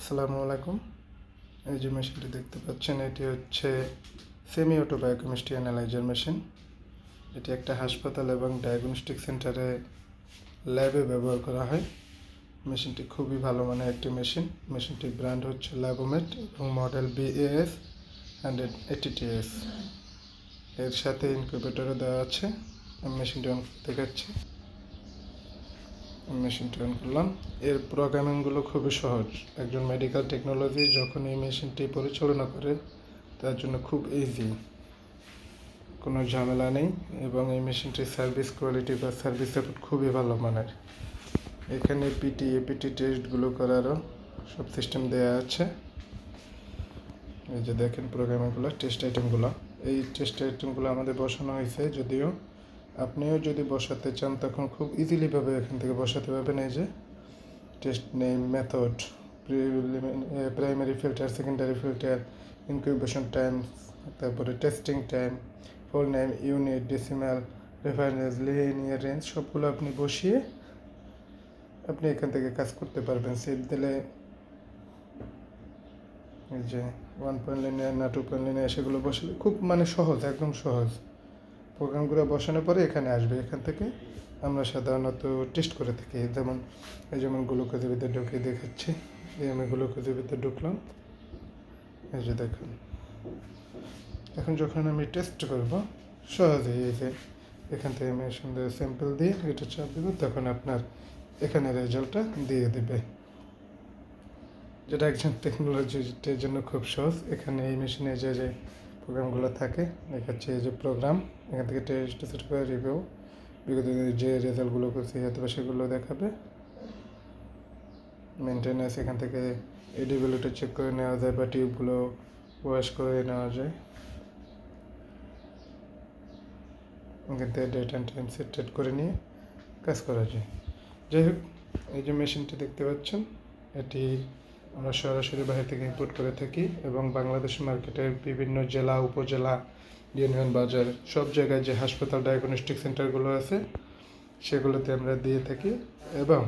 আসসালামু আলাইকুম। এই যে মেশিনটি দেখতে পাচ্ছেন, এটি হচ্ছে semi auto biochemistry analyser machine. এটি একটা হাসপাতাল এবং ডায়াগনস্টিক সেন্টারে ল্যাবে ব্যবহার করা হয়। মেশিনটি খুবই ভালো মানের একটি মেশিন। মেশিনটির ব্র্যান্ড হচ্ছে ল্যাবোমেট এবং মডেল BAS 180TS। এর সাথে ইনকিউবেটরও দেওয়া আছে। আমি মেশিনটি অন দেখাচ্ছি। মেশিনটি অন করলাম। এর প্রোগ্রামিংগুলো খুবই সহজ। একজন মেডিকেল টেকনোলজি যখন এই মেশিনটি পরিচালনা করে তার জন্য খুব ইজি, কোনো ঝামেলা নেই। এবং এই মেশিনটির সার্ভিস কোয়ালিটি বা সার্ভিস সাপোর্ট খুবই ভালো মানের। এখানে APT টেস্টগুলো করারও সব সিস্টেম দেওয়া আছে। এই যে দেখেন প্রোগ্রামিংগুলো, টেস্ট আইটেমগুলো। এই টেস্ট আইটেমগুলো আমাদের বসানো হয়েছে, যদিও আপনিও যদি বসাতে চান তখন খুব ইজিলিভাবে এখান থেকে বসাতে পারবেন। এই যে test name, method, primary filter, secondary filter, incubation time, তারপরে testing time, full name, unit, decimal, reference, linear range সবগুলো আপনি বসিয়ে আপনি এখান থেকে কাজ করতে পারবেন। সেভ দিলে এই যে 1 লিনিয়ার না 2 লিনিয়ার সেগুলো বসালে খুব সহজ, একদম সহজ। প্রোগ্রামগুলো বসানোর পরে এখানে আসবে। এখান থেকে আমরা সাধারণত টেস্ট করে থাকি। যেমন গ্লুকোজের ভিতরে ঢুকে দেখাচ্ছি। আমি গ্লুকোজের ভিতরে ঢুকলাম। এই যে দেখুন, এখন যখন আমি টেস্ট করব সহজেই এই যে এখান থেকে আমি সুন্দর স্যাম্পল দিয়ে এটা চাপ দেবো, তখন আপনার এখানে রেজাল্টটা দিয়ে দেবে, যেটা একজন টেকনোলজিস্টের জন্য খুব সহজ। এখানে এই মেশিনে যে প্রোগ্রামগুলো থাকে দেখাচ্ছে। এই যে প্রোগ্রাম, এখান থেকে টেস্ট সেট করে রিভিউ, বিগত দিনের যে রেজাল্টগুলো করছে অথবা সেগুলো দেখাবে। মেনটেন্যান্স, এখান থেকে এডিবিলিটি চেক করে নেওয়া যায় বা টিউবগুলো ওয়াশ করে নেওয়া যায়। এখান থেকে ডেট অ্যান্ড টাইম সেট করে নিয়ে কাজ করা যায়। যাই হোক, এই যে মেশিনটি দেখতে পাচ্ছেন, এটি আমরা সরাসরি বাইরে থেকে ইম্পোর্ট করে থাকি এবং বাংলাদেশ মার্কেটের বিভিন্ন জেলা, উপজেলা, ইউনিয়ন বাজার সব জায়গায় যে হাসপাতাল, ডায়াগনস্টিক সেন্টারগুলো আছে সেগুলোতে আমরা দিয়ে থাকি এবং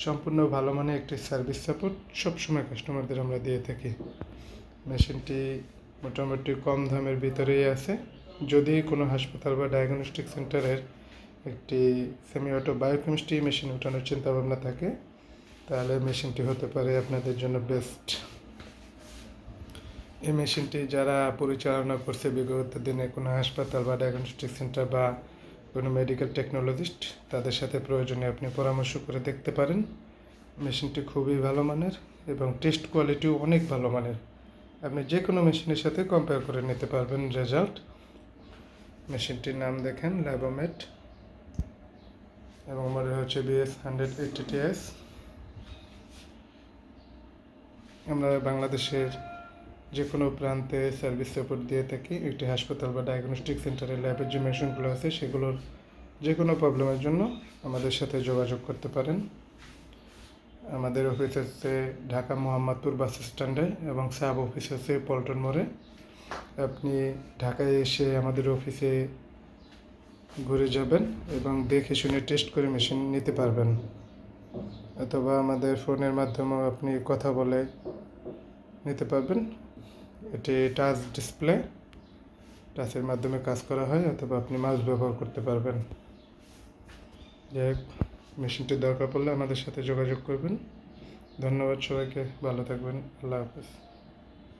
সম্পূর্ণ ভালো মানের একটি সার্ভিস সাপোর্ট সবসময় কাস্টমারদের আমরা দিয়ে থাকি। মেশিনটি মোটামুটি কম দামের ভিতরেই আছে। যদি কোনো হাসপাতাল বা ডায়াগনস্টিক সেন্টারের একটি সেমি অটো বায়োকেমিস্ট্রি মেশিন ওঠানোর চিন্তাভাবনা থাকে, তাহলে মেশিনটি হতে পারে আপনাদের জন্য বেস্ট। এই মেশিনটি যারা পরিচালনা করছে বিগত দিনে কোনো হাসপাতাল বা ডায়াগনস্টিক সেন্টার বা কোনো মেডিকেল টেকনোলজিস্ট, তাদের সাথে প্রয়োজনে আপনি পরামর্শ করে দেখতে পারেন। মেশিনটি খুবই ভালো মানের এবং টেস্ট কোয়ালিটিও অনেক ভালো মানের। আপনি যে কোনো মেশিনের সাথে কম্পেয়ার করে নিতে পারবেন রেজাল্ট। মেশিনটির নাম দেখেন ল্যাবোমেট এবং মডেল হচ্ছে BAS 180TS। আমরা বাংলাদেশের যে কোনো প্রান্তে সার্ভিস সাপোর্ট দিয়ে থাকি। একটি হাসপাতাল বা ডায়াগনস্টিক সেন্টারের ল্যাবের যে মেশিনগুলো আছে সেগুলোর যে কোনো প্রবলেমের জন্য আমাদের সাথে যোগাযোগ করতে পারেন। আমাদের অফিস আছে ঢাকা মোহাম্মদপুর বাস স্ট্যান্ডে এবং সাব অফিস আছে পল্টন মোড়ে। আপনি ঢাকায় এসে আমাদের অফিসে ঘুরে যাবেন এবং দেখে শুনে টেস্ট করে মেশিন নিতে পারবেন, অথবা আমাদের ফোনের মাধ্যমেও আপনি কথা বলে নিতে পারবেন। এটি টাচ ডিসপ্লে, টাচের মাধ্যমে কাজ করা হয়, অথবা আপনি মাউস ব্যবহার করতে পারবেন। যাই হোক, মেশিনটি দরকার পড়লে আমাদের সাথে যোগাযোগ করবেন। ধন্যবাদ সবাইকে, ভালো থাকবেন, আল্লাহ হাফেজ।